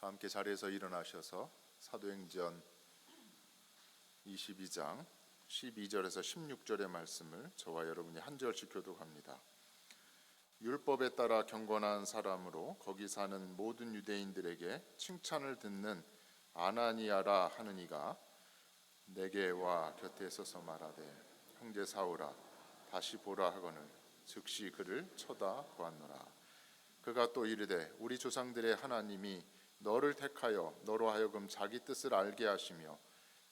다 함께 자리에서 일어나셔서 사도행전 22장 12절에서 16절의 말씀을 저와 여러분이 한 절씩 교독합니다. 율법에 따라 경건한 사람으로 거기 사는 모든 유대인들에게 칭찬을 듣는 아나니아라 하는 이가 내게 와 곁에 서서 말하되 형제 사울아 다시 보라 하거늘 즉시 그를 쳐다보았노라. 그가 또 이르되 우리 조상들의 하나님이 너를 택하여 너로 하여금 자기 뜻을 알게 하시며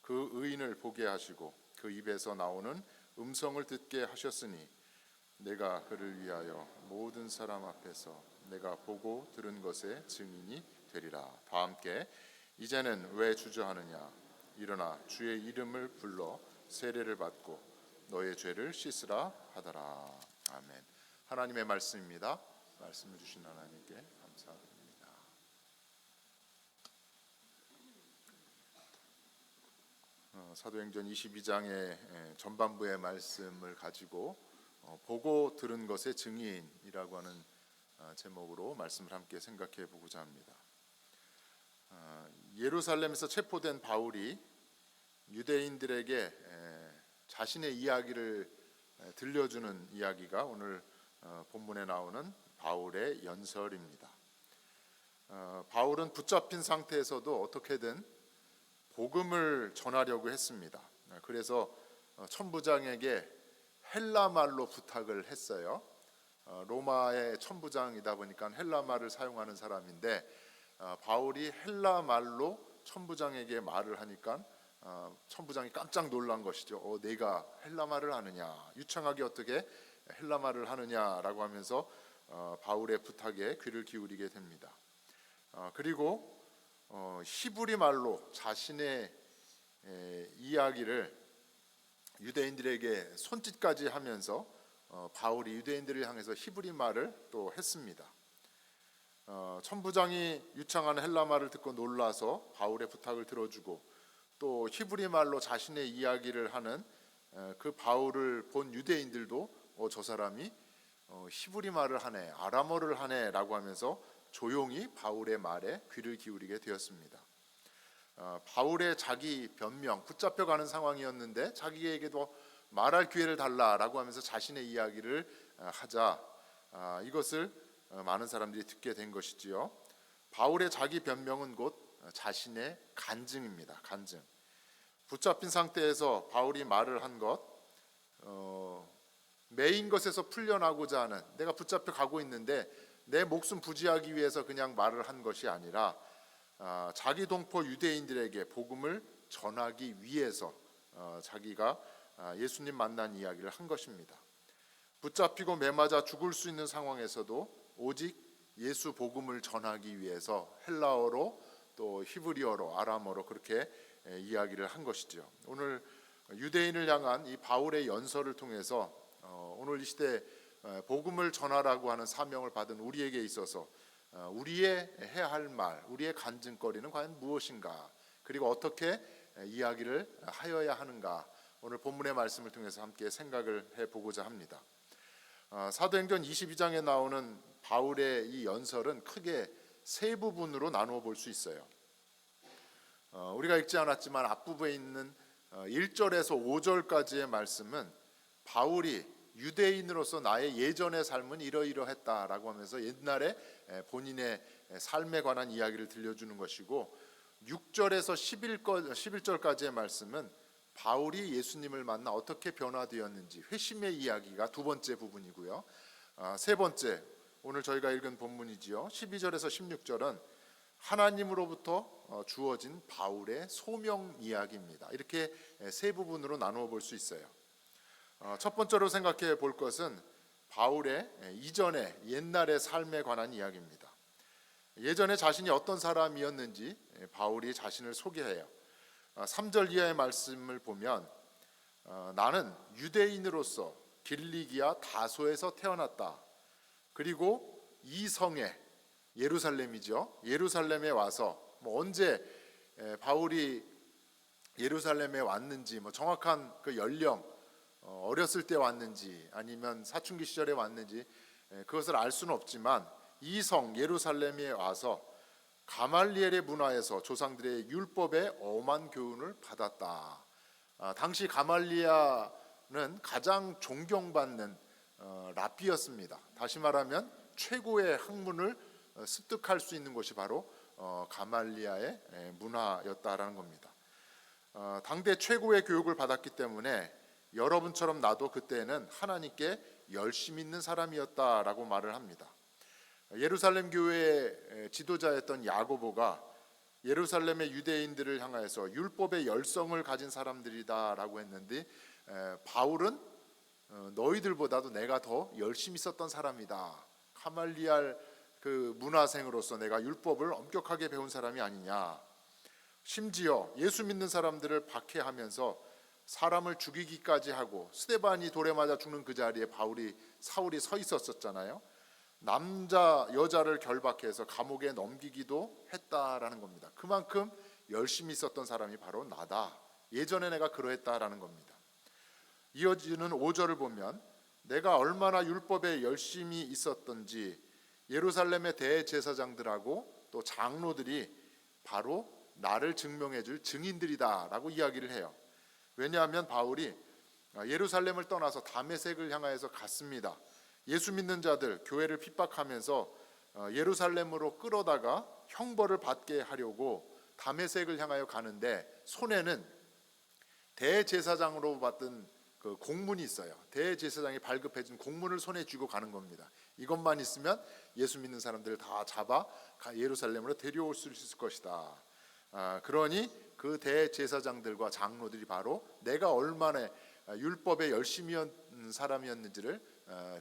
그 의인을 보게 하시고 그 입에서 나오는 음성을 듣게 하셨으니 내가 그를 위하여 모든 사람 앞에서 내가 보고 들은 것의 증인이 되리라. 다 함께 이제는 왜 주저하느냐 일어나 주의 이름을 불러 세례를 받고 너의 죄를 씻으라 하더라. 아멘. 하나님의 말씀입니다. 말씀을 주신 하나님께 감사드립니다. 사도행전 22장의 전반부의 말씀을 가지고 보고 들은 것의 증인이라고 하는 제목으로 말씀을 함께 생각해 보고자 합니다. 예루살렘에서 체포된 바울이 유대인들에게 자신의 이야기를 들려주는 이야기가 오늘 본문에 나오는 바울의 연설입니다. 바울은 붙잡힌 상태에서도 어떻게든 복음을 전하려고 했습니다. 그래서 천부장에게 헬라말로 부탁을 했어요. 로마의 천부장이다 보니까 헬라말을 사용하는 사람인데 바울이 헬라말로 천부장에게 말을 하니까 천부장이 깜짝 놀란 것이죠. 내가 헬라말을 하느냐, 유창하게 어떻게 헬라말을 하느냐라고 하면서 바울의 부탁에 귀를 기울이게 됩니다. 그리고 히브리 말로 자신의 이야기를 유대인들에게 손짓까지 하면서 바울이 유대인들을 향해서 히브리 말을 또 했습니다. 천부장이 유창한 헬라말을 듣고 놀라서 바울의 부탁을 들어주고 또 히브리 말로 자신의 이야기를 하는 그 바울을 본 유대인들도 저 사람이 히브리 말을 하네, 아람어를 하네 라고 하면서 조용히 바울의 말에 귀를 기울이게 되었습니다. 바울의 자기 변명, 붙잡혀가는 상황이었는데 자기에게도 말할 기회를 달라라고 하면서 자신의 이야기를 하자 이것을 많은 사람들이 듣게 된 것이지요. 바울의 자기 변명은 곧 자신의 간증입니다. 간증. 붙잡힌 상태에서 바울이 말을 한 것, 매인 것에서 풀려나고자 하는, 내가 붙잡혀 가고 있는데 내 목숨 부지하기 위해서 그냥 말을 한 것이 아니라 자기 동포 유대인들에게 복음을 전하기 위해서 자기가 예수님 만난 이야기를 한 것입니다. 붙잡히고 매맞아 죽을 수 있는 상황에서도 오직 예수 복음을 전하기 위해서 헬라어로 또 히브리어로 아람어로 그렇게 이야기를 한 것이죠. 오늘 유대인을 향한 이 바울의 연설을 통해서 오늘 이 시대 복음을 전하라고 하는 사명을 받은 우리에게 있어서 우리의 해야 할 말, 우리의 간증거리는 과연 무엇인가, 그리고 어떻게 이야기를 하여야 하는가, 오늘 본문의 말씀을 통해서 함께 생각을 해보고자 합니다. 사도행전 22장에 나오는 바울의 이 연설은 크게 세 부분으로 나누어 볼 수 있어요. 우리가 읽지 않았지만 앞부분에 있는 1절에서 5절까지의 말씀은 바울이 유대인으로서 나의 예전의 삶은 이러이러했다라고 하면서 옛날에 본인의 삶에 관한 이야기를 들려주는 것이고, 6절에서 11절까지의 말씀은 바울이 예수님을 만나 어떻게 변화되었는지 회심의 이야기가 두 번째 부분이고요. 세 번째, 오늘 저희가 읽은 본문이지요. 12절에서 16절은 하나님으로부터 주어진 바울의 소명 이야기입니다. 이렇게 세 부분으로 나누어 볼 수 있어요. 첫 번째로 생각해 볼 것은 바울의 이전의 옛날의 삶에 관한 이야기입니다. 예전에 자신이 어떤 사람이었는지 바울이 자신을 소개해요. 3절 이하의 말씀을 보면 나는 유대인으로서 길리기아 다소에서 태어났다. 그리고 이 성에, 예루살렘이죠. 예루살렘에 와서 언제 바울이 예루살렘에 왔는지 정확한 그 연령, 어렸을 때 왔는지 아니면 사춘기 시절에 왔는지 그것을 알 수는 없지만 이 성 예루살렘에 와서 가말리엘의 문화에서 조상들의 율법의 엄한 교훈을 받았다. 당시 가말리아는 가장 존경받는 랍비였습니다. 다시 말하면 최고의 학문을 습득할 수 있는 곳이 바로 가말리아의 문화였다라는 겁니다. 당대 최고의 교육을 받았기 때문에 여러분처럼 나도 그때는 하나님께 열심 있는 사람이었다라고 말을 합니다. 예루살렘 교회의 지도자였던 야고보가 예루살렘의 유대인들을 향하여서 율법의 열성을 가진 사람들이다라고 했는데, 바울은 너희들보다도 내가 더 열심히 있었던 사람이다. 가말리알 그 문화생으로서 내가 율법을 엄격하게 배운 사람이 아니냐. 심지어 예수 믿는 사람들을 박해하면서 사람을 죽이기까지 하고 스데반이 돌에 맞아 죽는 그 자리에 사울이 서 있었잖아요. 남자 여자를 결박해서 감옥에 넘기기도 했다라는 겁니다. 그만큼 열심히 있었던 사람이 바로 나다. 예전에 내가 그러했다라는 겁니다. 이어지는 5절을 보면 내가 얼마나 율법에 열심히 있었던지 예루살렘의 대제사장들하고 또 장로들이 바로 나를 증명해 줄 증인들이다라고 이야기를 해요. 왜냐하면 바울이 예루살렘을 떠나서 다메섹을 향하여서 갔습니다. 예수 믿는 자들 교회를 핍박하면서 예루살렘으로 끌어다가 형벌을 받게 하려고 다메섹을 향하여 가는데 손에는 대제사장으로 받은 그 공문이 있어요. 대제사장이 발급해준 공문을 손에 쥐고 가는 겁니다. 이것만 있으면 예수 믿는 사람들을 다 잡아 예루살렘으로 데려올 수 있을 것이다. 그러니 그 대제사장들과 장로들이 바로 내가 얼마나 율법에 열심히 한 사람이었는지를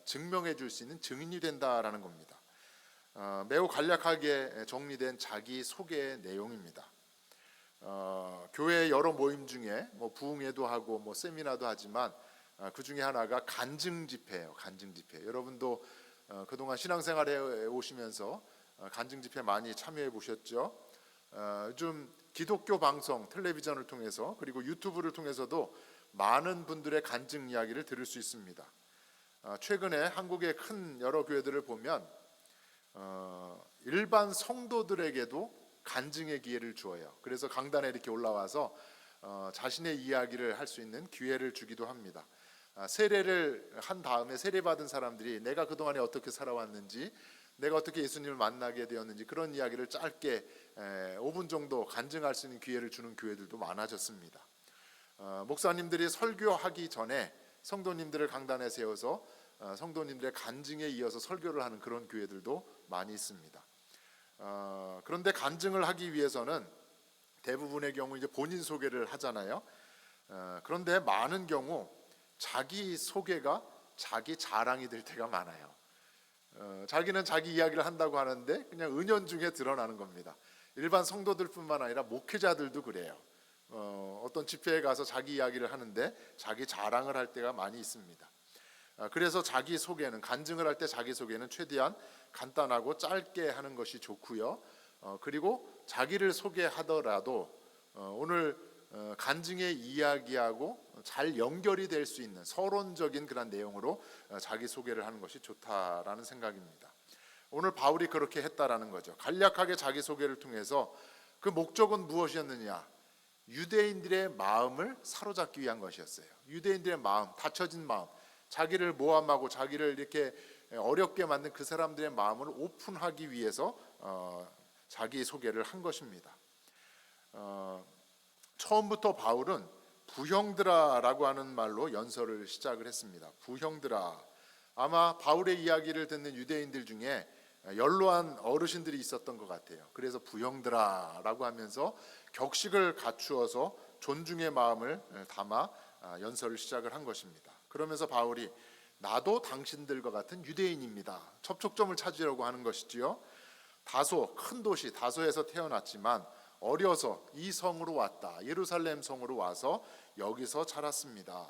증명해 줄 수 있는 증인이 된다라는 겁니다. 매우 간략하게 정리된 자기 소개의 내용입니다. 교회 여러 모임 중에 부흥회도 하고 세미나도 하지만 그 중에 하나가 간증 집회예요. 간증 집회. 여러분도 그동안 신앙생활에 오시면서 간증 집회 많이 참여해 보셨죠? 요즘 기독교 방송, 텔레비전을 통해서 그리고 유튜브를 통해서도 많은 분들의 간증 이야기를 들을 수 있습니다. 최근에 한국의 큰 여러 교회들을 보면 일반 성도들에게도 간증의 기회를 주어요. 그래서 강단에 이렇게 올라와서 자신의 이야기를 할 수 있는 기회를 주기도 합니다. 세례를 한 다음에 세례받은 사람들이 내가 그동안에 어떻게 살아왔는지, 내가 어떻게 예수님을 만나게 되었는지 그런 이야기를 짧게 5분 정도 간증할 수 있는 기회를 주는 교회들도 많아졌습니다. 목사님들이 설교하기 전에 성도님들을 강단에 세워서 성도님들의 간증에 이어서 설교를 하는 그런 교회들도 많이 있습니다. 그런데 간증을 하기 위해서는 대부분의 경우 이제 본인 소개를 하잖아요. 그런데 많은 경우 자기 소개가 자기 자랑이 될 때가 많아요. 자기는 자기 이야기를 한다고 하는데 그냥 은연중에 드러나는 겁니다. 일반 성도들뿐만 아니라 목회자들도 그래요. 어떤 집회에 가서 자기 이야기를 하는데 자기 자랑을 할 때가 많이 있습니다. 그래서 자기 소개는, 간증을 할 때 자기 소개는 최대한 간단하고 짧게 하는 것이 좋고요. 그리고 자기를 소개하더라도 오늘 간증의 이야기하고 잘 연결이 될 수 있는 서론적인 그런 내용으로 자기 소개를 하는 것이 좋다라는 생각입니다. 오늘 바울이 그렇게 했다라는 거죠. 간략하게 자기 소개를 통해서 그 목적은 무엇이었느냐? 유대인들의 마음을 사로잡기 위한 것이었어요. 유대인들의 마음, 닫혀진 마음, 자기를 모함하고 자기를 이렇게 어렵게 만든 그 사람들의 마음을 오픈하기 위해서 자기 소개를 한 것입니다. 처음부터 바울은 부형들아라고 하는 말로 연설을 시작을 했습니다. 부형들아. 아마 바울의 이야기를 듣는 유대인들 중에 연로한 어르신들이 있었던 것 같아요. 그래서 부형들아라고 하면서 격식을 갖추어서 존중의 마음을 담아 연설을 시작을 한 것입니다. 그러면서 바울이 나도 당신들과 같은 유대인입니다. 접촉점을 찾으려고 하는 것이지요. 다소, 큰 도시 다소에서 태어났지만 어려서 이 성으로 왔다. 예루살렘 성으로 와서 여기서 자랐습니다.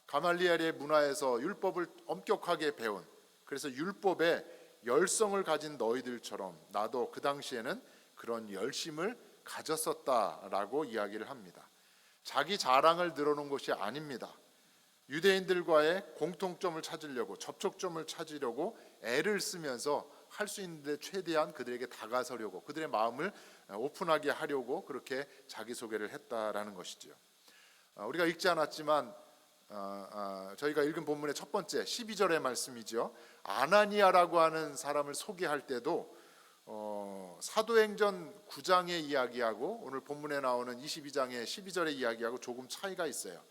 가말리엘의 문화에서 율법을 엄격하게 배운, 그래서 율법에 열성을 가진 너희들처럼 나도 그 당시에는 그런 열심을 가졌었다라고 이야기를 합니다. 자기 자랑을 늘어놓은 것이 아닙니다. 유대인들과의 공통점을 찾으려고, 접촉점을 찾으려고 애를 쓰면서 할 수 있는데 최대한 그들에게 다가서려고, 그들의 마음을 오픈하게 하려고 그렇게 자기소개를 했다라는 것이지요. 우리가 읽지 않았지만 저희가 읽은 본문의 첫 번째 12절의 말씀이죠. 아나니아라고 하는 사람을 소개할 때도 사도행전 9장의 이야기하고 오늘 본문에 나오는 22장의 12절의 이야기하고 조금 차이가 있어요.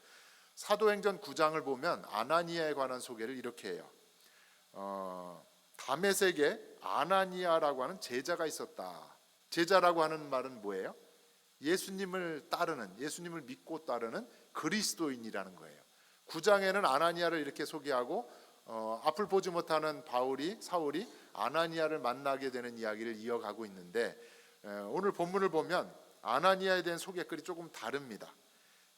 사도행전 9장을 보면 아나니아에 관한 소개를 이렇게 해요. 다메섹에 아나니아라고 하는 제자가 있었다. 제자라고 하는 말은 뭐예요? 예수님을 따르는, 예수님을 믿고 따르는 그리스도인이라는 거예요. 9장에는 아나니아를 이렇게 소개하고 앞을 보지 못하는 사울이 아나니아를 만나게 되는 이야기를 이어가고 있는데, 오늘 본문을 보면 아나니아에 대한 소개글이 조금 다릅니다.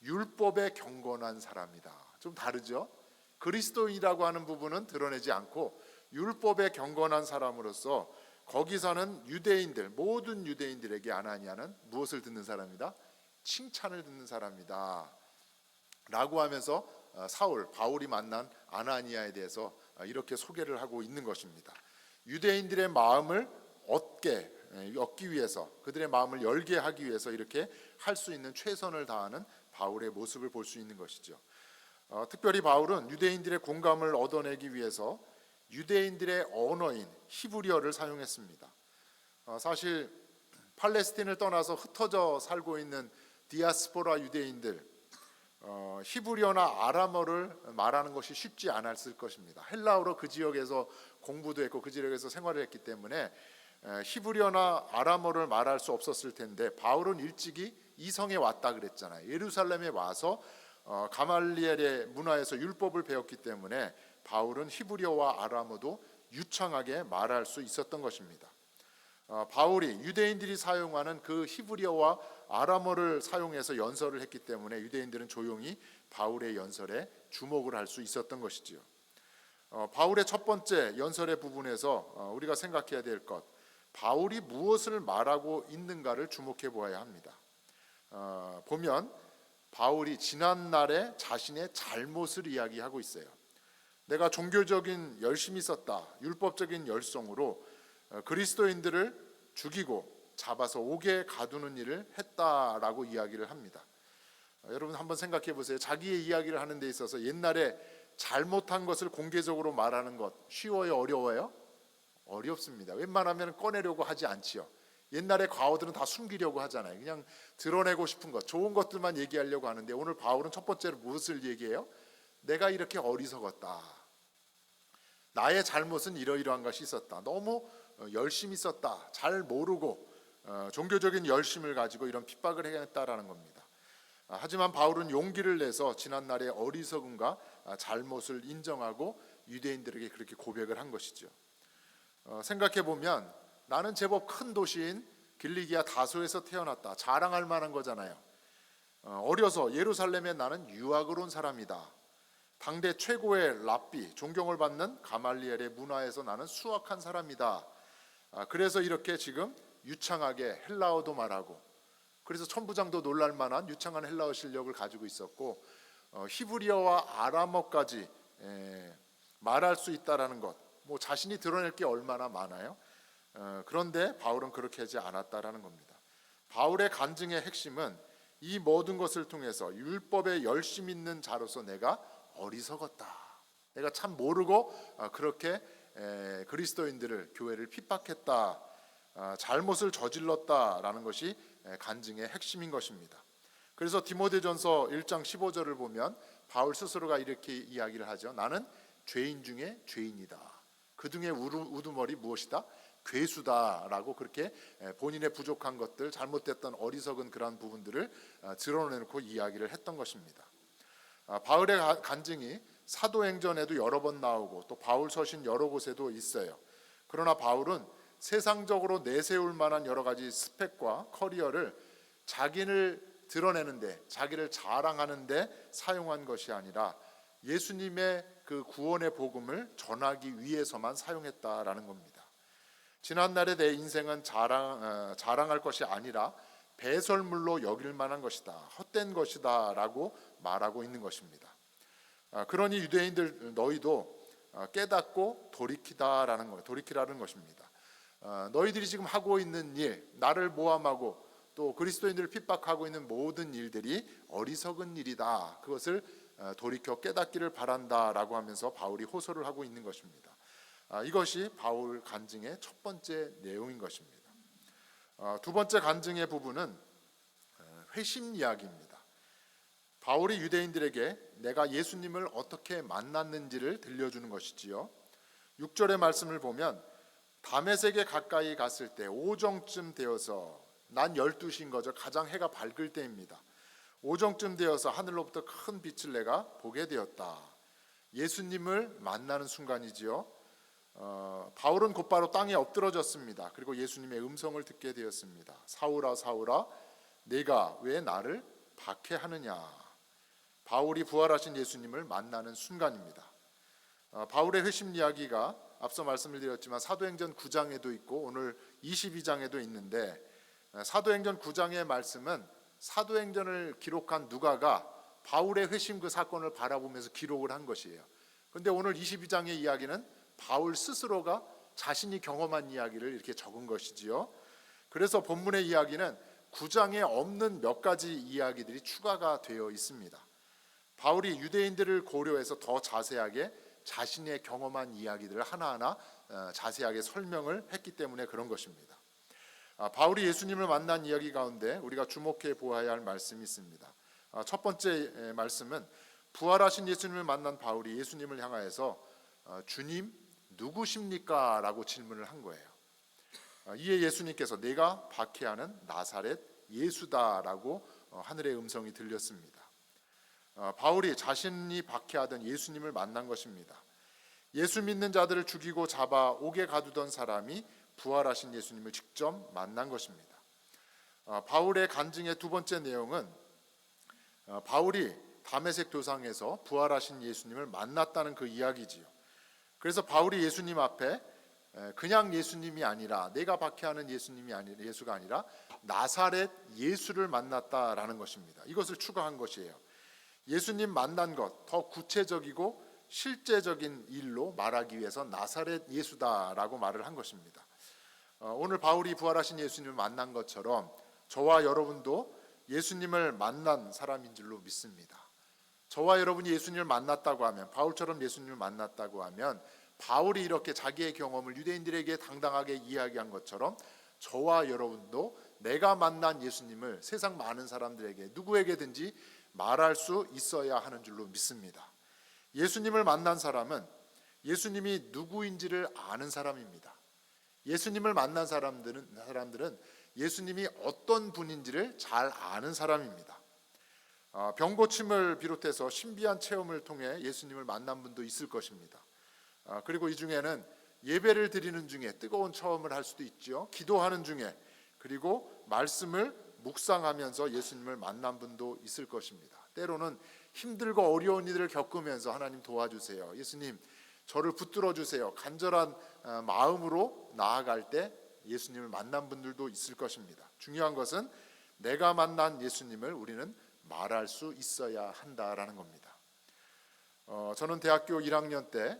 율법에 경건한 사람이다. 좀 다르죠? 그리스도인이라고 하는 부분은 드러내지 않고 율법에 경건한 사람으로서 거기서는 유대인들, 모든 유대인들에게 아나니아는 무엇을 듣는 사람이다? 칭찬을 듣는 사람이다 라고 하면서 바울이 만난 아나니아에 대해서 이렇게 소개를 하고 있는 것입니다. 유대인들의 마음을 얻기 위해서, 그들의 마음을 열게 하기 위해서 이렇게 할 수 있는 최선을 다하는 바울의 모습을 볼 수 있는 것이죠. 특별히 바울은 유대인들의 공감을 얻어내기 위해서 유대인들의 언어인 히브리어를 사용했습니다. 사실 팔레스틴을 떠나서 흩어져 살고 있는 디아스포라 유대인들, 히브리어나 아람어를 말하는 것이 쉽지 않았을 것입니다. 헬라어로 그 지역에서 공부도 했고 그 지역에서 생활을 했기 때문에 히브리어나 아람어를 말할 수 없었을 텐데, 바울은 일찍이 이성에 왔다 그랬잖아요. 예루살렘에 와서 가말리엘의 문화에서 율법을 배웠기 때문에 바울은 히브리어와 아람어도 유창하게 말할 수 있었던 것입니다. 바울이 유대인들이 사용하는 그 히브리어와 아람어를 사용해서 연설을 했기 때문에 유대인들은 조용히 바울의 연설에 주목을 할 수 있었던 것이지요. 바울의 첫 번째 연설의 부분에서 우리가 생각해야 될 것, 바울이 무엇을 말하고 있는가를 주목해 보아야 합니다. 보면 바울이 지난날에 자신의 잘못을 이야기하고 있어요. 내가 종교적인 열심이 있었다, 율법적인 열성으로 그리스도인들을 죽이고 잡아서 옥에 가두는 일을 했다라고 이야기를 합니다. 여러분 한번 생각해 보세요. 자기의 이야기를 하는 데 있어서 옛날에 잘못한 것을 공개적으로 말하는 것 쉬워요, 어려워요? 어렵습니다. 웬만하면 꺼내려고 하지 않지요. 옛날에 과거들은 다 숨기려고 하잖아요. 그냥 드러내고 싶은 것, 좋은 것들만 얘기하려고 하는데, 오늘 바울은 첫 번째로 무엇을 얘기해요? 내가 이렇게 어리석었다. 나의 잘못은 이러이러한 것이 있었다. 너무 열심히 있었다. 잘 모르고 종교적인 열심을 가지고 이런 핍박을 행했다라는 겁니다. 하지만 바울은 용기를 내서 지난날의 어리석음과 잘못을 인정하고 유대인들에게 그렇게 고백을 한 것이죠. 생각해 보면 나는 제법 큰 도시인 길리기아 다소에서 태어났다. 자랑할 만한 거잖아요. 어려서 예루살렘에 나는 유학을 온 사람이다. 당대 최고의 랍비, 존경을 받는 가말리엘의 문화에서 나는 수학한 사람이다. 그래서 이렇게 지금 유창하게 헬라어도 말하고, 그래서 천부장도 놀랄 만한 유창한 헬라어 실력을 가지고 있었고, 히브리어와 아람어까지 말할 수 있다라는 것, 뭐 자신이 드러낼 게 얼마나 많아요. 그런데 바울은 그렇게 하지 않았다라는 겁니다. 바울의 간증의 핵심은 이 모든 것을 통해서 율법에 열심 있는 자로서 내가 어리석었다. 내가 참 모르고 그렇게 그리스도인들을, 교회를 핍박했다, 잘못을 저질렀다라는 것이 간증의 핵심인 것입니다. 그래서 디모데전서 1장 15절을 보면 바울 스스로가 이렇게 이야기를 하죠. 나는 죄인 중에 죄인이다. 그 등의 우두머리 무엇이다? 괴수다라고 그렇게 본인의 부족한 것들, 잘못됐던 어리석은 그러한 부분들을 드러내놓고 이야기를 했던 것입니다. 바울의 간증이 사도행전에도 여러 번 나오고 또 바울 서신 여러 곳에도 있어요. 그러나 바울은 세상적으로 내세울 만한 여러 가지 스펙과 커리어를 자기를 드러내는데, 자기를 자랑하는데 사용한 것이 아니라 예수님의 그 구원의 복음을 전하기 위해서만 사용했다라는 겁니다. 지난날의 내 인생은 자랑할 것이 아니라 배설물로 여길 만한 것이다, 헛된 것이다 라고 말하고 있는 것입니다. 그러니 유대인들 너희도 깨닫고 돌이키라는 것입니다. 너희들이 지금 하고 있는 일, 나를 모함하고 또 그리스도인들을 핍박하고 있는 모든 일들이 어리석은 일이다. 그것을 돌이켜 깨닫기를 바란다라고 하면서 바울이 호소를 하고 있는 것입니다. 이것이 바울 간증의 첫 번째 내용인 것입니다. 두 번째 간증의 부분은 회심 이야기입니다. 바울이 유대인들에게 내가 예수님을 어떻게 만났는지를 들려주는 것이지요. 6절의 말씀을 보면 다메섹에 가까이 갔을 때 오정쯤 되어서 난 12시인 거죠. 가장 해가 밝을 때입니다. 오정쯤 되어서 하늘로부터 큰 빛을 내가 보게 되었다. 예수님을 만나는 순간이지요. 바울은 곧바로 땅에 엎드러졌습니다. 그리고 예수님의 음성을 듣게 되었습니다. 사울아 사울아 내가 왜 나를 박해하느냐. 바울이 부활하신 예수님을 만나는 순간입니다. 바울의 회심 이야기가 앞서 말씀을 드렸지만 사도행전 9장에도 있고 오늘 22장에도 있는데 사도행전 9장의 말씀은 사도행전을 기록한 누가가 바울의 회심 그 사건을 바라보면서 기록을 한 것이에요. 그런데 오늘 22장의 이야기는 바울 스스로가 자신이 경험한 이야기를 이렇게 적은 것이지요. 그래서 본문의 이야기는 9장에 없는 몇 가지 이야기들이 추가가 되어 있습니다. 바울이 유대인들을 고려해서 더 자세하게 자신의 경험한 이야기들을 하나하나 자세하게 설명을 했기 때문에 그런 것입니다. 바울이 예수님을 만난 이야기 가운데 우리가 주목해 보아야 할 말씀이 있습니다. 첫 번째 말씀은 부활하신 예수님을 만난 바울이 예수님을 향하여서 주님 누구십니까? 라고 질문을 한 거예요. 이에 예수님께서 내가 박해하는 나사렛 예수다라고 하늘의 음성이 들렸습니다. 바울이 자신이 박해하던 예수님을 만난 것입니다. 예수 믿는 자들을 죽이고 잡아 옥에 가두던 사람이 부활하신 예수님을 직접 만난 것입니다. 바울의 간증의 두 번째 내용은 바울이 다메섹 도상에서 부활하신 예수님을 만났다는 그 이야기지요. 그래서 바울이 예수님 앞에 그냥 예수님이 아니라 내가 박해하는 예수가 아니라 나사렛 예수를 만났다라는 것입니다. 이것을 추가한 것이에요. 예수님 만난 것 더 구체적이고 실제적인 일로 말하기 위해서 나사렛 예수다라고 말을 한 것입니다. 오늘 바울이 부활하신 예수님을 만난 것처럼 저와 여러분도 예수님을 만난 사람인 줄로 믿습니다. 저와 여러분이 예수님을 만났다고 하면 바울처럼 예수님을 만났다고 하면 바울이 이렇게 자기의 경험을 유대인들에게 당당하게 이야기한 것처럼 저와 여러분도 내가 만난 예수님을 세상 많은 사람들에게 누구에게든지 말할 수 있어야 하는 줄로 믿습니다. 예수님을 만난 사람은 예수님이 누구인지를 아는 사람입니다. 예수님을 만난 사람들은 예수님이 어떤 분인지를 잘 아는 사람입니다. 병고침을 비롯해서 신비한 체험을 통해 예수님을 만난 분도 있을 것입니다. 그리고 이 중에는 예배를 드리는 중에 뜨거운 체험을 할 수도 있죠. 기도하는 중에 그리고 말씀을 묵상하면서 예수님을 만난 분도 있을 것입니다. 때로는 힘들고 어려운 일을 겪으면서 하나님 도와주세요. 예수님 저를 붙들어 주세요. 간절한 마음으로 나아갈 때 예수님을 만난 분들도 있을 것입니다. 중요한 것은 내가 만난 예수님을 우리는 말할 수 있어야 한다라는 겁니다. 저는 대학교 1학년 때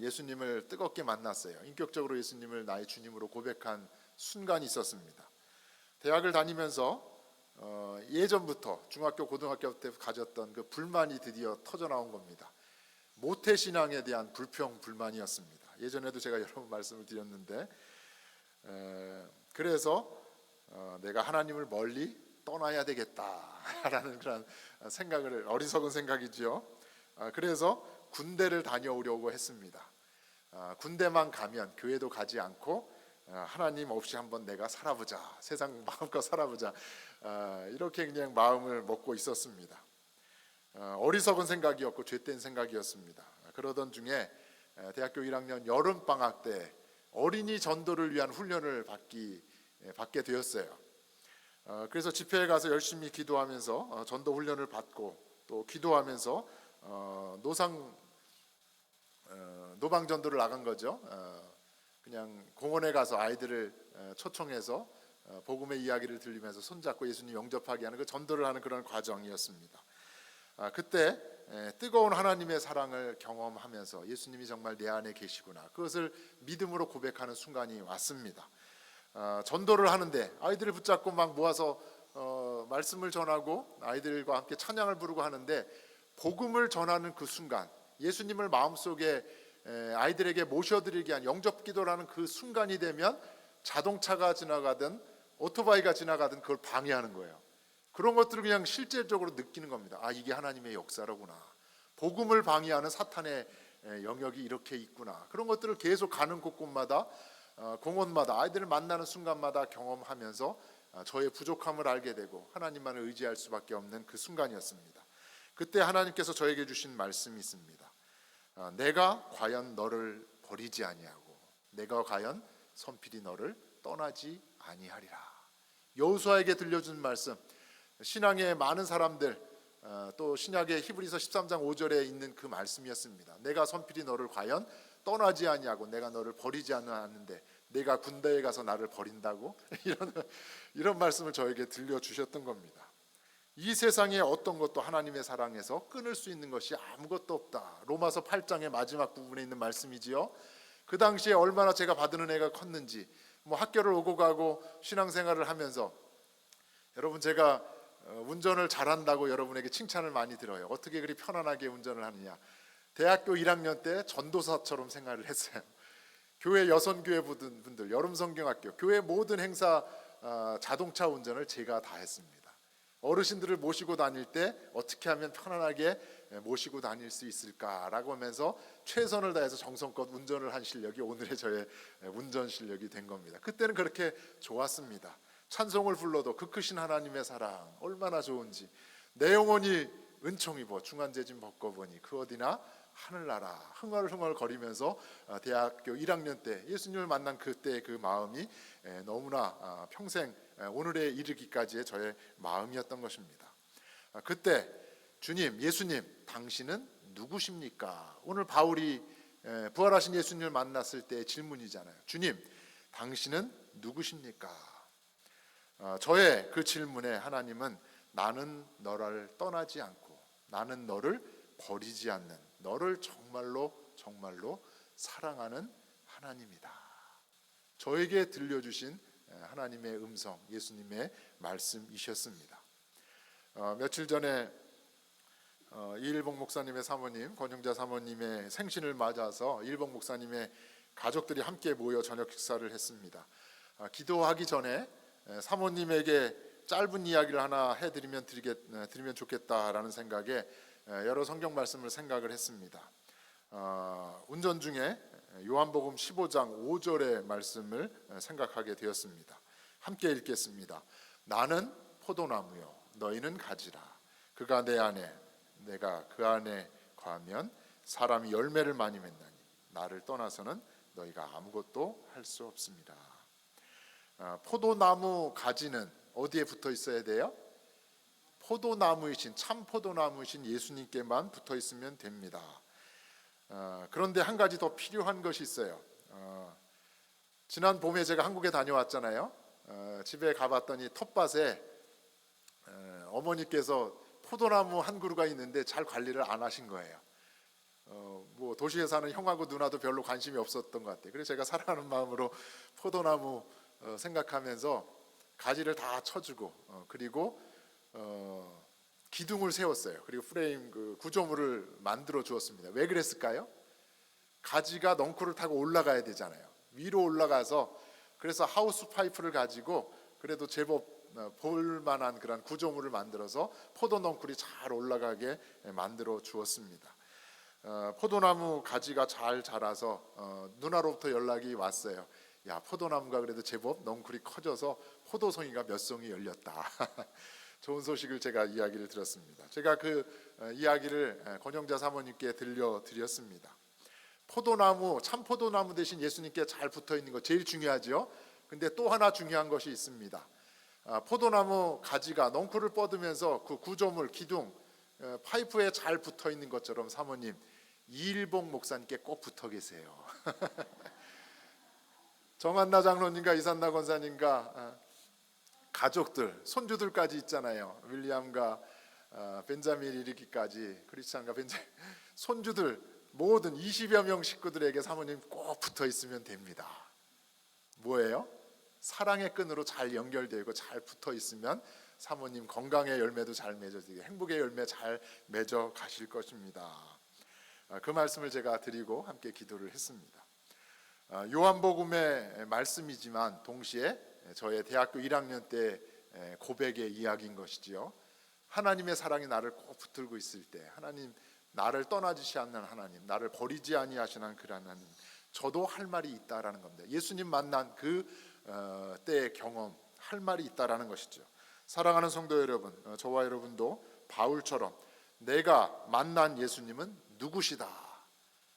예수님을 뜨겁게 만났어요. 인격적으로 예수님을 나의 주님으로 고백한 순간이 있었습니다. 대학을 다니면서 예전부터 중학교 고등학교 때 가졌던 그 불만이 드디어 터져 나온 겁니다. 모태신앙에 대한 불평불만이었습니다. 예전에도 제가 여러 번 말씀을 드렸는데 그래서 내가 하나님을 멀리 떠나야 되겠다라는 그런 생각을 어리석은 생각이지요. 그래서 군대를 다녀오려고 했습니다. 군대만 가면 교회도 가지 않고 하나님 없이 한번 내가 살아보자, 세상 마음껏 살아보자, 이렇게 그냥 마음을 먹고 있었습니다. 어리석은 생각이었고 죄된 생각이었습니다. 그러던 중에 대학교 1학년 여름방학 때 어린이 전도를 위한 훈련을 받게 되었어요. 그래서 집회에 가서 열심히 기도하면서 전도 훈련을 받고 또 기도하면서 노방 전도를 나간 거죠. 그냥 공원에 가서 아이들을 초청해서 복음의 이야기를 들리면서 손잡고 예수님 영접하게 하는 그 전도를 하는 그런 과정이었습니다. 그때 뜨거운 하나님의 사랑을 경험하면서 예수님이 정말 내 안에 계시구나, 그것을 믿음으로 고백하는 순간이 왔습니다. 전도를 하는데 아이들을 붙잡고 막 모아서 말씀을 전하고 아이들과 함께 찬양을 부르고 하는데, 복음을 전하는 그 순간, 예수님을 마음속에 아이들에게 모셔드리기 위한 영접기도라는 그 순간이 되면 자동차가 지나가든 오토바이가 지나가든 그걸 방해하는 거예요. 그런 것들을 그냥 실질적으로 느끼는 겁니다. 이게 하나님의 역사로구나, 복음을 방해하는 사탄의 영역이 이렇게 있구나. 그런 것들을 계속 가는 곳곳마다, 공원마다, 아이들을 만나는 순간마다 경험하면서 저의 부족함을 알게 되고 하나님만을 의지할 수밖에 없는 그 순간이었습니다. 그때 하나님께서 저에게 주신 말씀이 있습니다. 내가 과연 너를 버리지 아니하고 내가 과연 손필이 너를 떠나지 아니하리라. 여호수아에게 들려준 말씀, 신앙의 많은 사람들, 또 신약의 히브리서 13장 5절에 있는 그 말씀이었습니다. 내가 손필이 너를 과연 떠나지 아니하고 내가 너를 버리지 않았는데 내가 군대에 가서 나를 버린다고? 이런 말씀을 저에게 들려주셨던 겁니다. 이 세상에 어떤 것도 하나님의 사랑에서 끊을 수 있는 것이 아무것도 없다. 로마서 8장의 마지막 부분에 있는 말씀이지요. 그 당시에 얼마나 제가 받은 은혜가 컸는지, 학교를 오고 가고 신앙생활을 하면서, 여러분 제가 운전을 잘한다고 여러분에게 칭찬을 많이 들어요. 어떻게 그리 편안하게 운전을 하느냐. 대학교 1학년 때 전도사처럼 생활을 했어요. 교회 여선교회 분들, 여름성경학교, 교회 모든 행사 자동차 운전을 제가 다 했습니다. 어르신들을 모시고 다닐 때 어떻게 하면 편안하게 모시고 다닐 수 있을까라고 하면서 최선을 다해서 정성껏 운전을 한 실력이 오늘의 저의 운전 실력이 된 겁니다. 그때는 그렇게 좋았습니다. 찬송을 불러도 그 크신 하나님의 사랑 얼마나 좋은지, 내 영혼이 은총 입어 중한제진 벗고보니 그 어디나 하늘나라, 흥얼흥얼 거리면서 대학교 1학년 때 예수님을 만난 그때의 그 마음이 너무나 평생 오늘에 이르기까지의 저의 마음이었던 것입니다. 그때 주님, 예수님, 당신은 누구십니까? 오늘 바울이 부활하신 예수님을 만났을 때의 질문이잖아요. 주님, 당신은 누구십니까? 저의 그 질문에 하나님은 나는 너를 떠나지 않고 나는 너를 버리지 않는, 너를 정말로 정말로 사랑하는 하나님이다. 저에게 들려주신 하나님의 음성, 예수님의 말씀이셨습니다. 며칠 전에 이일복 목사님의 사모님, 권영자 사모님의 생신을 맞아서 이일복 목사님의 가족들이 함께 모여 저녁 식사를 했습니다. 기도하기 전에 사모님에게 짧은 이야기를 하나 해드리면 좋겠다라는 생각에 여러 성경 말씀을 생각을 했습니다. 운전 중에 요한복음 15장 5절의 말씀을 생각하게 되었습니다. 함께 읽겠습니다. 나는 포도나무요 너희는 가지라. 그가 내 안에 내가 그 안에 거하면 사람이 열매를 많이 맺나니 나를 떠나서는 너희가 아무것도 할 수 없습니다. 포도나무 가지는 어디에 붙어 있어야 돼요? 포도나무이신, 참 포도나무이신 예수님께만 붙어 있으면 됩니다. 그런데 한 가지 더 필요한 것이 있어요. 지난 봄에 제가 한국에 다녀왔잖아요. 집에 가봤더니 텃밭에 어머니께서 포도나무 한 그루가 있는데 잘 관리를 안 하신 거예요. 도시에 사는 형하고 누나도 별로 관심이 없었던 것 같아요. 그래서 제가 사랑하는 마음으로 포도나무 생각하면서 가지를 다 쳐주고 그리고 기둥을 세웠어요. 그리고 프레임 구조물을 만들어 주었습니다. 왜 그랬을까요? 가지가 넝쿨을 타고 올라가야 되잖아요. 위로 올라가서, 그래서 하우스 파이프를 가지고 그래도 제법 볼만한 그런 구조물을 만들어서 포도 넝쿨이 잘 올라가게 만들어 주었습니다. 포도나무 가지가 잘 자라서 누나로부터 연락이 왔어요. 야, 포도나무가 그래도 제법 넝쿨이 커져서 포도송이가 몇 송이 열렸다. 좋은 소식을 제가 이야기를 들었습니다. 제가 그 이야기를 권영자 사모님께 들려드렸습니다. 포도나무, 참 포도나무 대신 예수님께 잘 붙어 있는 거 제일 중요하죠. 근데 또 하나 중요한 것이 있습니다. 포도나무 가지가 넝쿨을 뻗으면서 그 구조물, 기둥, 파이프에 잘 붙어 있는 것처럼 사모님, 이일복 목사님께 꼭 붙어 계세요. 정한나 장로님과 이산나 권사님과 가족들, 손주들까지 있잖아요. 윌리엄과 벤자민 이르기까지 크리스찬과 손주들 모든 20여 명 식구들에게 사모님 꼭 붙어 있으면 됩니다. 뭐예요? 사랑의 끈으로 잘 연결되고 잘 붙어 있으면 사모님 건강의 열매도 잘 맺어지게 행복의 열매 잘 맺어 가실 것입니다. 그 말씀을 제가 드리고 함께 기도를 했습니다. 요한복음의 말씀이지만 동시에 저의 대학교 1학년 때 고백의 이야기인 것이지요. 하나님의 사랑이 나를 꼭 붙들고 있을 때, 하나님 나를 떠나주시 않는 하나님, 나를 버리지 아니하시는 그 하나님, 저도 할 말이 있다라는 겁니다. 예수님 만난 그 때의 경험, 할 말이 있다라는 것이죠. 사랑하는 성도 여러분, 저와 여러분도 바울처럼 내가 만난 예수님은 누구시다,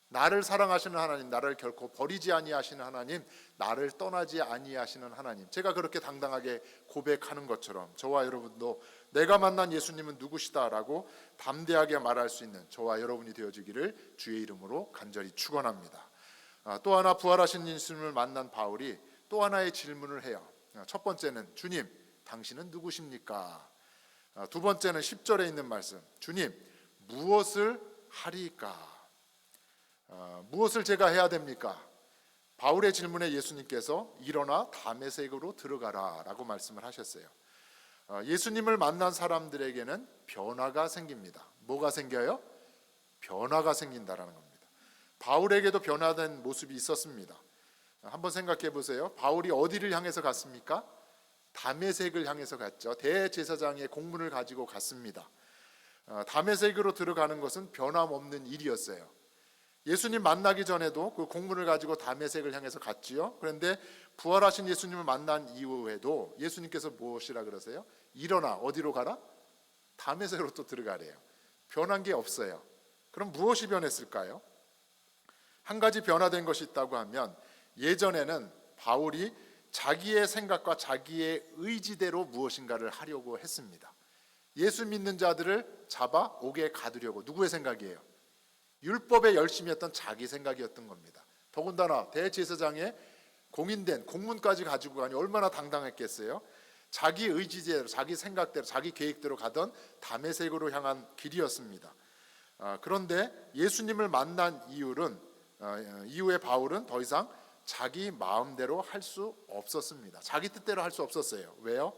나를 사랑하시는 하나님, 나를 결코 버리지 아니하시는 하나님, 나를 떠나지 아니하시는 하나님, 제가 그렇게 당당하게 고백하는 것처럼 저와 여러분도 내가 만난 예수님은 누구시다라고 담대하게 말할 수 있는 저와 여러분이 되어주기를 주의 이름으로 간절히 축원합니다. 또 하나 부활하신 예수님을 만난 바울이 또 하나의 질문을 해요. 첫 번째는 주님, 당신은 누구십니까? 두 번째는 10절에 있는 말씀, 주님, 무엇을 하리까? 무엇을 제가 해야 됩니까? 바울의 질문에 예수님께서 일어나 다메섹으로 들어가라 라고 말씀을 하셨어요. 예수님을 만난 사람들에게는 변화가 생깁니다. 뭐가 생겨요? 변화가 생긴다라는 겁니다. 바울에게도 변화된 모습이 있었습니다. 한번 생각해 보세요. 바울이 어디를 향해서 갔습니까? 다메섹을 향해서 갔죠. 대제사장의 공문을 가지고 갔습니다. 다메섹으로 들어가는 것은 변함없는 일이었어요. 예수님 만나기 전에도 그 공문을 가지고 다메섹을 향해서 갔지요. 그런데 부활하신 예수님을 만난 이후에도 예수님께서 무엇이라 그러세요? 일어나 어디로 가라? 다메섹으로 또 들어가래요. 변한 게 없어요. 그럼 무엇이 변했을까요? 한 가지 변화된 것이 있다고 하면, 예전에는 바울이 자기의 생각과 자기의 의지대로 무엇인가를 하려고 했습니다. 예수 믿는 자들을 잡아 옥에 가두려고. 누구의 생각이에요? 율법에 열심히 했던 자기 생각이었던 겁니다. 더군다나 대제사장의 공인된 공문까지 가지고 가니 얼마나 당당했겠어요. 자기 의지대로, 자기 생각대로, 자기 계획대로 가던 다메섹으로 향한 길이었습니다. 그런데 예수님을 만난 이후에 바울은 더 이상 자기 마음대로 할 수 없었습니다. 자기 뜻대로 할 수 없었어요. 왜요?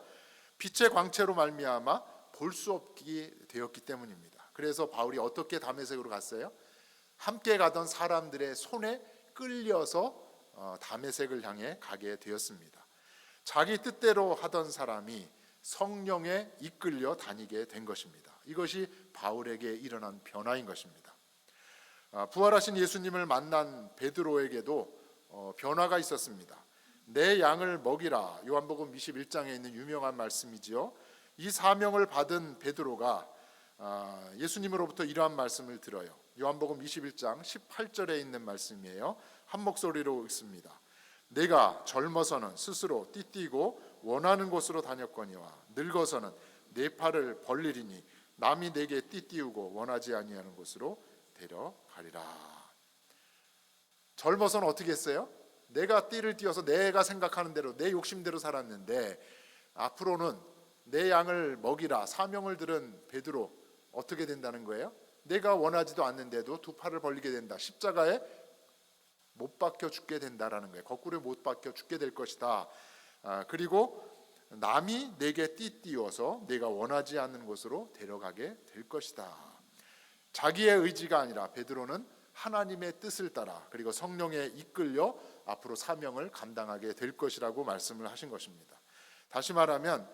빛의 광채로 말미암아 볼 수 없게 되었기 때문입니다. 그래서 바울이 어떻게 다메섹으로 갔어요? 함께 가던 사람들의 손에 끌려서 다메섹을 향해 가게 되었습니다. 자기 뜻대로 하던 사람이 성령에 이끌려 다니게 된 것입니다. 이것이 바울에게 일어난 변화인 것입니다. 부활하신 예수님을 만난 베드로에게도 변화가 있었습니다. 내 양을 먹이라, 요한복음 21장에 있는 유명한 말씀이지요. 이 사명을 받은 베드로가 예수님으로부터 이러한 말씀을 들어요. 요한복음 21장 18절에 있는 말씀이에요. 한 목소리로 읽습니다. 내가 젊어서는 스스로 띠띠고 원하는 곳으로 다녔거니와 늙어서는 내 팔을 벌리리니 남이 내게 띠띠우고 원하지 아니하는 곳으로 데려가리라. 젊어서는 어떻게 했어요? 내가 띠를 띄워서 내가 생각하는 대로 내 욕심대로 살았는데, 앞으로는 내 양을 먹이라 사명을 들은 베드로 어떻게 된다는 거예요? 내가 원하지도 않는데도 두 팔을 벌리게 된다. 십자가에 못 박혀 죽게 된다라는 거예요. 거꾸로 못 박혀 죽게 될 것이다. 그리고 남이 내게 띠띠워서 내가 원하지 않는 곳으로 데려가게 될 것이다. 자기의 의지가 아니라 베드로는 하나님의 뜻을 따라 그리고 성령에 이끌려 앞으로 사명을 감당하게 될 것이라고 말씀을 하신 것입니다. 다시 말하면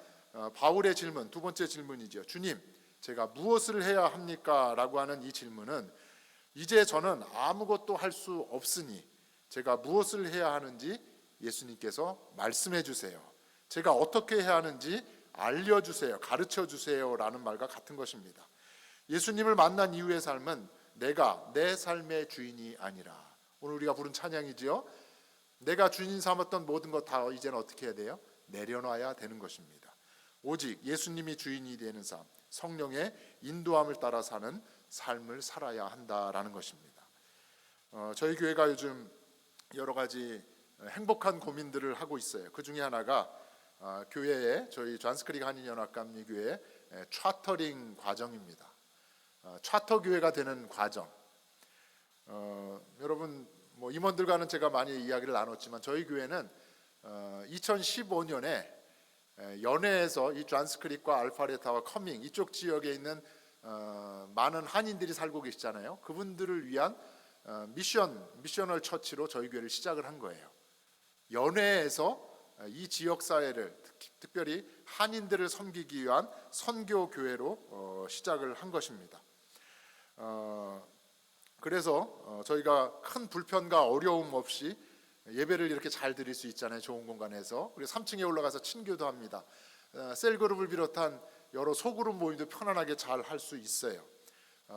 바울의 질문, 두 번째 질문이죠. 주님, 제가 무엇을 해야 합니까? 라고 하는 이 질문은 이제 저는 아무것도 할 수 없으니 제가 무엇을 해야 하는지 예수님께서 말씀해 주세요. 제가 어떻게 해야 하는지 알려주세요. 가르쳐 주세요. 라는 말과 같은 것입니다. 예수님을 만난 이후의 삶은 내가 내 삶의 주인이 아니라, 오늘 우리가 부른 찬양이지요. 내가 주인 삼았던 모든 것 다 이제는 어떻게 해야 돼요? 내려놔야 되는 것입니다. 오직 예수님이 주인이 되는 삶, 성령의 인도함을 따라 사는 삶을 살아야 한다라는 것입니다. 저희 교회가 요즘 여러 가지 행복한 고민들을 하고 있어요. 그 중에 하나가 교회에, 저희 존스크릭 한인연합감리교회 차터링 과정입니다. 차터 교회가 되는 과정. 여러분 뭐 임원들과는 제가 많이 이야기를 나눴지만 저희 교회는 2015년에 연해에서 이 존스크릭과 알파레타와 커밍 이쪽 지역에 있는 많은 한인들이 살고 계시잖아요. 그분들을 위한 미셔널 처치로 저희 교회를 시작을 한 거예요. 연해에서 이 지역 사회를 특별히 한인들을 섬기기 위한 선교 교회로 시작을 한 것입니다. 그래서 저희가 큰 불편과 어려움 없이 예배를 이렇게 잘 드릴 수 있잖아요. 좋은 공간에서. 그리고 3층에 올라가서 친교도 합니다. 셀그룹을 비롯한 여러 소그룹 모임도 편안하게 잘 할 수 있어요.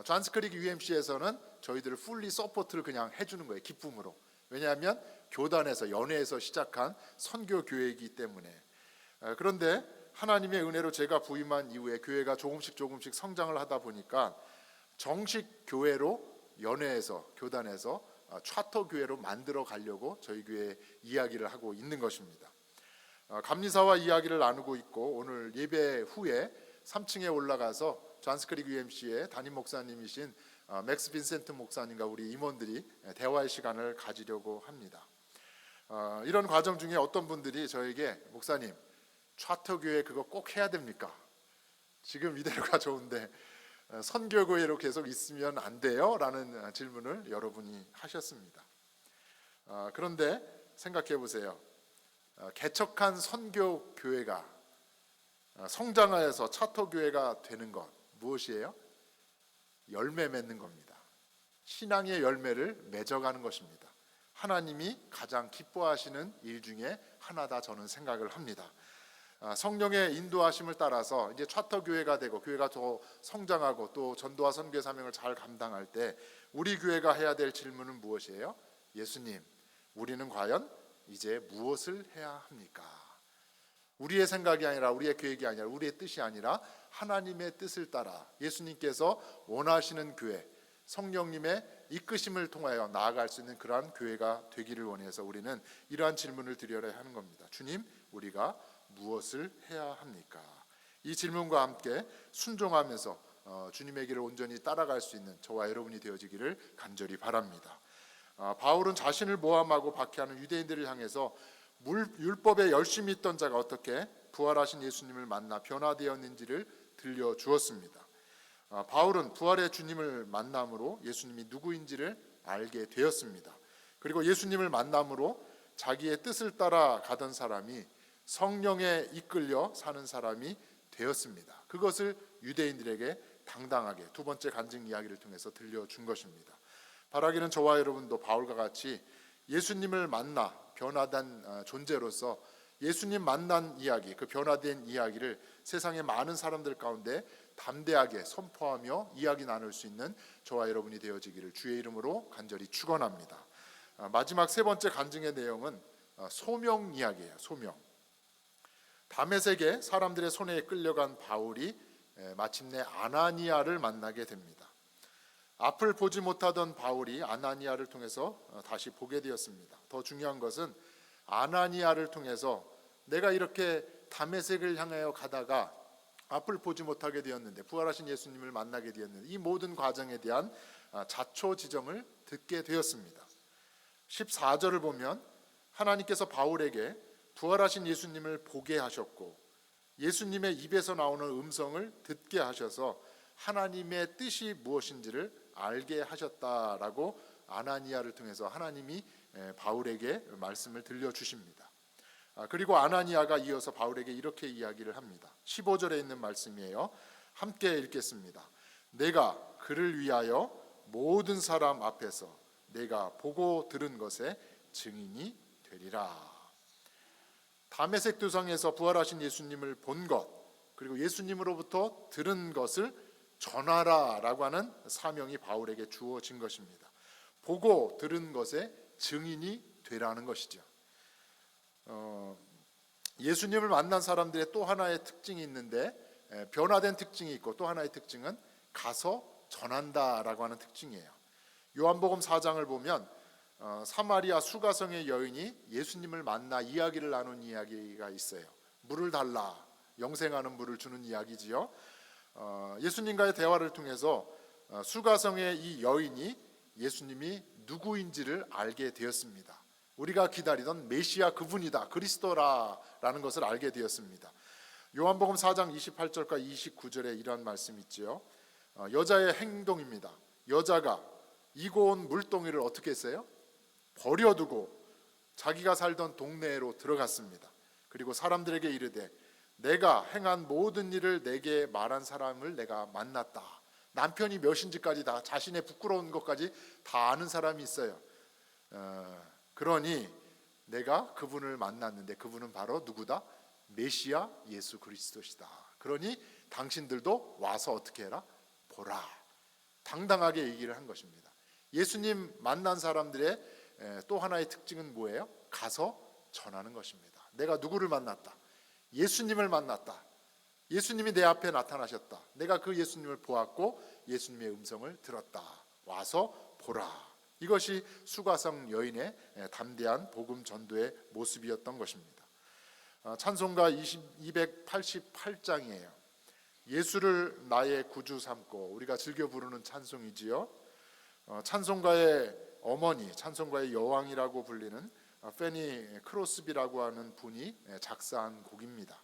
존스크릭 UMC에서는 저희들을 풀리 서포트를 그냥 해주는 거예요. 기쁨으로. 왜냐하면 교단에서 연회에서 시작한 선교 교회이기 때문에. 그런데 하나님의 은혜로 제가 부임한 이후에 교회가 조금씩 성장을 하다 보니까 정식 교회로 연회에서 교단에서 차터 교회로 만들어 가려고 저희 교회 이야기를 하고 있는 것입니다. 감리사와 이야기를 나누고 있고 오늘 예배 후에 3층에 올라가서 존스크릭 UMC의 담임 목사님이신 맥스 빈센트 목사님과 우리 임원들이 대화의 시간을 가지려고 합니다. 이런 과정 중에 어떤 분들이 저에게 목사님 차터 교회 그거 꼭 해야 됩니까? 지금 이대로가 좋은데 선교교회로 계속 있으면 안 돼요? 라는 질문을 여러분이 하셨습니다. 그런데 생각해 보세요. 개척한 선교교회가 성장하여서 차터교회가 되는 것 무엇이에요? 열매 맺는 겁니다. 신앙의 열매를 맺어가는 것입니다. 하나님이 가장 기뻐하시는 일 중에 하나다 저는 생각을 합니다. 성령의 인도하심을 따라서 이제 차터 교회가 되고 교회가 더 성장하고 또 전도와 선교의 사명을 잘 감당할 때 우리 교회가 해야 될 질문은 무엇이에요? 예수님, 우리는 과연 이제 무엇을 해야 합니까? 우리의 생각이 아니라 우리의 계획이 아니라 우리의 뜻이 아니라 하나님의 뜻을 따라 예수님께서 원하시는 교회, 성령님의 이끄심을 통하여 나아갈 수 있는 그러한 교회가 되기를 원해서 우리는 이러한 질문을 드려야 하는 겁니다. 주님, 우리가 무엇을 해야 합니까? 이 질문과 함께 순종하면서 주님의 길을 온전히 따라갈 수 있는 저와 여러분이 되어지기를 간절히 바랍니다. 바울은 자신을 모함하고 박해하는 유대인들을 향해서 율법에 열심히 있던 자가 어떻게 부활하신 예수님을 만나 변화되었는지를 들려주었습니다. 바울은 부활의 주님을 만남으로 예수님이 누구인지를 알게 되었습니다. 그리고 예수님을 만남으로 자기의 뜻을 따라 가던 사람이 성령에 이끌려 사는 사람이 되었습니다. 그것을 유대인들에게 당당하게 두 번째 간증 이야기를 통해서 들려준 것입니다. 바라기는 저와 여러분도 바울과 같이 예수님을 만나 변화된 존재로서 예수님 만난 이야기, 그 변화된 이야기를 세상의 많은 사람들 가운데 담대하게 선포하며 이야기 나눌 수 있는 저와 여러분이 되어지기를 주의 이름으로 간절히 축원합니다. 마지막 세 번째 간증의 내용은 소명 이야기예요. 소명. 다메섹에 사람들의 손에 끌려간 바울이 마침내 아나니아를 만나게 됩니다. 앞을 보지 못하던 바울이 아나니아를 통해서 다시 보게 되었습니다. 더 중요한 것은 아나니아를 통해서 내가 이렇게 다메섹을 향하여 가다가 앞을 보지 못하게 되었는데 부활하신 예수님을 만나게 되었는데 이 모든 과정에 대한 자초지정을 듣게 되었습니다. 14절을 보면 하나님께서 바울에게 부활하신 예수님을 보게 하셨고 예수님의 입에서 나오는 음성을 듣게 하셔서 하나님의 뜻이 무엇인지를 알게 하셨다라고 아나니아를 통해서 하나님이 바울에게 말씀을 들려주십니다. 그리고 아나니아가 이어서 바울에게 이렇게 이야기를 합니다. 15절에 있는 말씀이에요. 함께 읽겠습니다. 내가 그를 위하여 모든 사람 앞에서 내가 보고 들은 것에 증인이 되리라. 다메섹 도상에서 부활하신 예수님을 본 것, 그리고 예수님으로부터 들은 것을 전하라라고 하는 사명이 바울에게 주어진 것입니다. 보고 들은 것에 증인이 되라는 것이죠. 예수님을 만난 사람들의 또 하나의 특징이 있는데 변화된 특징이 있고 또 하나의 특징은 가서 전한다라고 하는 특징이에요. 요한복음 4장을 보면 사마리아 수가성의 여인이 예수님을 만나 이야기를 나눈 이야기가 있어요. 물을 달라, 영생하는 물을 주는 이야기지요. 예수님과의 대화를 통해서 수가성의 이 여인이 예수님이 누구인지를 알게 되었습니다. 우리가 기다리던 메시아 그분이다, 그리스도라라는 것을 알게 되었습니다. 요한복음 4장 28절과 29절에 이러한 말씀이 있죠. 여자의 행동입니다. 여자가 이고 온 물동이를 어떻게 했어요? 버려두고 자기가 살던 동네로 들어갔습니다. 그리고 사람들에게 이르되 내가 행한 모든 일을 내게 말한 사람을 내가 만났다. 남편이 몇인지까지 다, 자신의 부끄러운 것까지 다 아는 사람이 있어요. 그러니 내가 그분을 만났는데 그분은 바로 누구다? 메시아 예수 그리스도시다. 그러니 당신들도 와서 어떻게 해라? 보라. 당당하게 얘기를 한 것입니다. 예수님 만난 사람들의 또 하나의 특징은 뭐예요? 가서 전하는 것입니다. 내가 누구를 만났다? 예수님을 만났다. 예수님이 내 앞에 나타나셨다. 내가 그 예수님을 보았고 예수님의 음성을 들었다. 와서 보라. 이것이 수가성 여인의 담대한 복음 전도의 모습이었던 것입니다. 찬송가 288장이에요. 예수를 나의 구주 삼고, 우리가 즐겨 부르는 찬송이지요. 찬송가의 어머니, 찬송가의 여왕이라고 불리는 페니 크로스비라고 하는 분이 작사한 곡입니다.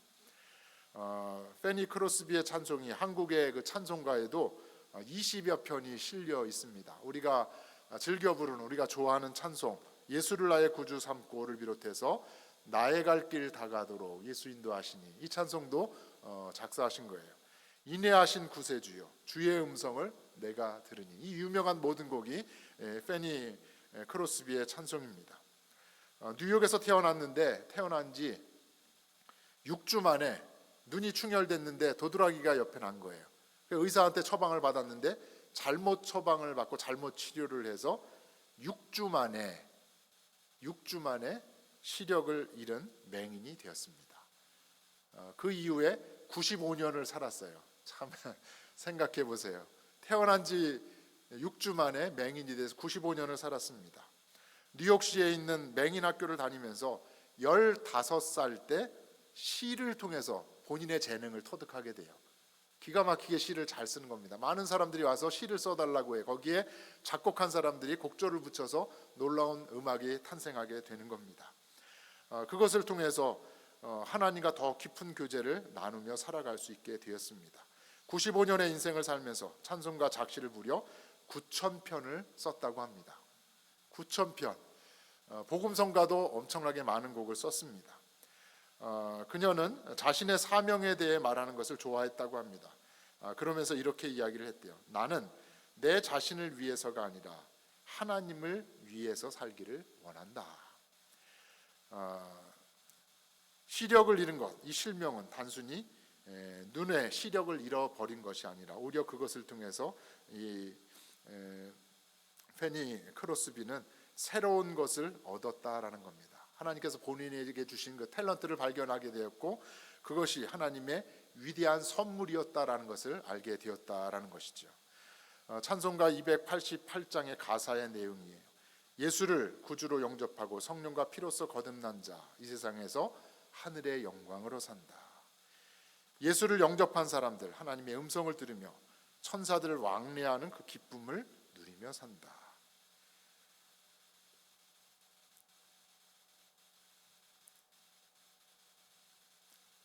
페니 크로스비의 찬송이 한국의 그 찬송가에도 20여 편이 실려 있습니다. 우리가 즐겨 부르는, 우리가 좋아하는 찬송, 예수를 나의 구주 삼고를 비롯해서 나의 갈 길 다가도록 예수 인도하시니, 이 찬송도 작사하신 거예요. 인내하신 구세주여 주의 음성을 내가 들으니, 이 유명한 모든 곡이 페니 크로스비의 찬송입니다. 뉴욕에서 태어났는데 태어난 지 6주 만에 눈이 충혈됐는데 도드라기가 옆에 난 거예요. 의사한테 처방을 받았는데 잘못 처방을 받고 잘못 치료를 해서 6주 만에 시력을 잃은 맹인이 되었습니다. 그 이후에 95년을 살았어요. 참 생각해 보세요. 태어난 지 6주 만에 맹인이 돼서 95년을 살았습니다. 뉴욕시에 있는 맹인 학교를 다니면서 15살 때 시를 통해서 본인의 재능을 터득하게 돼요. 기가 막히게 시를 잘 쓰는 겁니다. 많은 사람들이 와서 시를 써달라고 해. 거기에 작곡한 사람들이 곡조를 붙여서 놀라운 음악이 탄생하게 되는 겁니다. 그것을 통해서 하나님과 더 깊은 교제를 나누며 살아갈 수 있게 되었습니다. 95년의 인생을 살면서 찬송가 작시를 무려 9,000편을 썼다고 합니다. 9,000편. 복음성가도 엄청나게 많은 곡을 썼습니다. 그녀는 자신의 사명에 대해 말하는 것을 좋아했다고 합니다. 그러면서 이렇게 이야기를 했대요. 나는 내 자신을 위해서가 아니라 하나님을 위해서 살기를 원한다. 시력을 잃은 것, 이 실명은 단순히 눈에 시력을 잃어버린 것이 아니라 오히려 그것을 통해서 이 페니 크로스비는 새로운 것을 얻었다라는 겁니다. 하나님께서 본인에게 주신 그 탤런트를 발견하게 되었고 그것이 하나님의 위대한 선물이었다라는 것을 알게 되었다라는 것이죠. 찬송가 288장의 가사의 내용이에요. 예수를 구주로 영접하고 성령과 피로써 거듭난 자, 이 세상에서 하늘의 영광으로 산다. 예수를 영접한 사람들, 하나님의 음성을 들으며 천사들을 왕래하는 그 기쁨을 누리며 산다.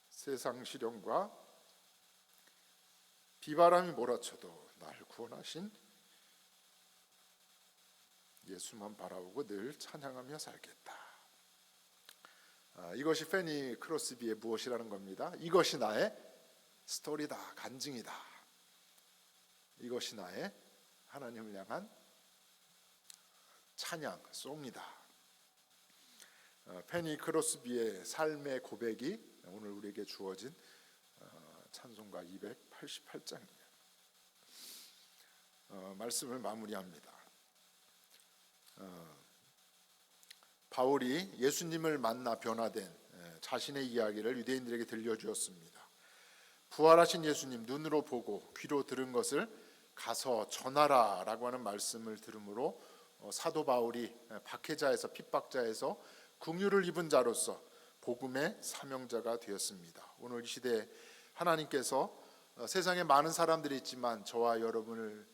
세상 시련과 비바람이 몰아쳐도 날 구원하신 예수만 바라보고 늘 찬양하며 살겠다. 이것이 페니 크로스비의 무엇이라는 겁니다. 이것이 나의 스토리다, 간증이다. 이것이 나의 하나님을 향한 찬양, 송이다. 페니 크로스비의 삶의 고백이 오늘 우리에게 주어진 찬송가 288장이에요. 말씀을 마무리합니다. 바울이 예수님을 만나 변화된 자신의 이야기를 유대인들에게 들려주었습니다. 부활하신 예수님 눈으로 보고 귀로 들은 것을 가서 전하라 라고 하는 말씀을 들으므로 사도 바울이 박해자에서 핍박자에서 긍휼을 입은 자로서 복음의 사명자가 되었습니다. 오늘 이 시대에 하나님께서 세상에 많은 사람들이 있지만 저와 여러분을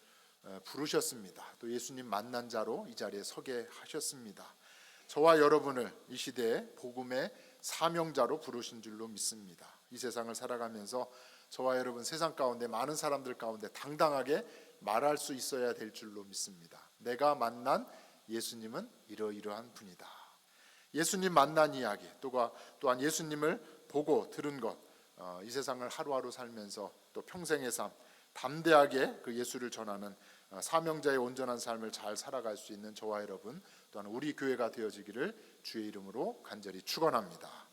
부르셨습니다. 또 예수님 만난 자로 이 자리에 서게 하셨습니다. 저와 여러분을 이 시대에 복음의 사명자로 부르신 줄로 믿습니다. 이 세상을 살아가면서 저와 여러분 세상 가운데 많은 사람들 가운데 당당하게 말할 수 있어야 될 줄로 믿습니다. 내가 만난 예수님은 이러이러한 분이다. 예수님 만난 이야기 또한 예수님을 보고 들은 것, 이 세상을 하루하루 살면서 또 평생의 삶 담대하게 그 예수를 전하는 사명자의 온전한 삶을 잘 살아갈 수 있는 저와 여러분 또한 우리 교회가 되어지기를 주의 이름으로 간절히 축원합니다.